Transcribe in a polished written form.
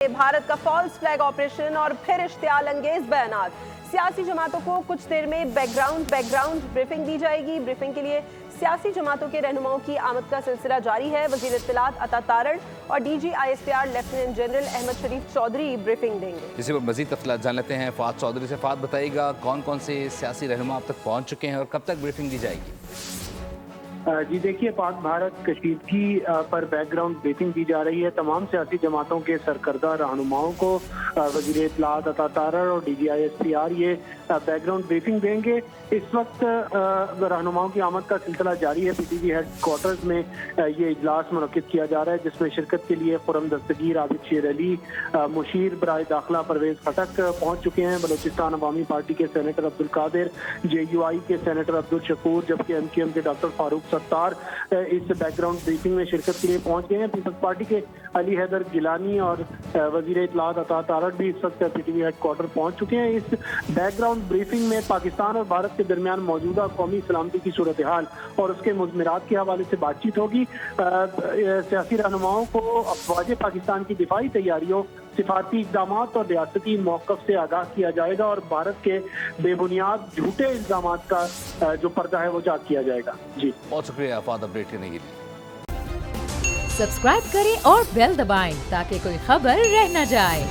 भारत का false flag operation और फिर इश्तियाल अंगेज बयानात। सियासी जमातों को कुछ देर में बैकग्राउंड ब्रीफिंग दी जाएगी। ब्रीफिंग के लिए सियासी जमातों के रहनुमाओं की आमद का सिलसिला जारी है। वजीर इत्तलात अता तारड़ और DG ISPR lieutenant general Ahmed Sharif Chaudhry briefing देंगे। इसी पर मजीद तफसीलात जान लेते हैं फवाद चौधरी से। फवाद, बताइएगा कौन कौन से सियासी रहनुमा अब तक पहुँच चुके हैं और कब तक ब्रीफिंग दी जाएगी? जी देखिए, पाक भारत कशीदगी पर बैकग्राउंड ब्रीफिंग दी जा रही है। तमाम सियासी जमातों के सरकर्दा रहनुमाओं को वज़ीर इत्तलात अता तारड़ और DG ISPR ये बैकग्राउंड ब्रीफिंग देंगे। इस वक्त रहनुमाओं की आमद का सिलसिला जारी है। PTV हेड क्वार्टर्स में ये इजलास मुनक्किद किया जा रहा है, जिसमें शिरकत के लिए खुर्रम दस्तगीर, आबिद शेर अली, मुशीर बराए दाखिला परवेज खटक पहुँच चुके हैं। बलोचिस्तान अवामी पार्टी के सेनेटर अब्दुल कादिर, JUI के सेनेटर अब्दुल शकूर, जबकि MQM के डॉक्टर फारूक सत्तार इस बैकग्राउंड ब्रीफिंग में शिरकत के लिए पहुंच गए हैं। पीपल्स पार्टी के अली हैदर गिलानी और वजीर इत्तलात अता तारड़ भी इस वक्त PTV हेड क्वार्टर पहुंच चुके हैं। इस बैकग्राउंड ब्रीफिंग में पाकिस्तान और भारत के दरमियान मौजूदा कौमी सलामती की सूरत हाल और उसके मुज़मिरात के हवाले से बातचीत होगी। सियासी रहनुमाओं को अफवाज पाकिस्तान की दिफाई तैयारियों, सिफारती इक़दाम और रियासती मौक़िफ़ से आगाह किया जाएगा और भारत के बेबुनियाद झूठे इल्ज़ाम का जो पर्दा है वो जाग किया जाएगा। जी, बहुत शुक्रिया फवाद अपडेट करने के लिए। सब्सक्राइब करें और बेल दबाएं ताकि कोई खबर रह न जाए।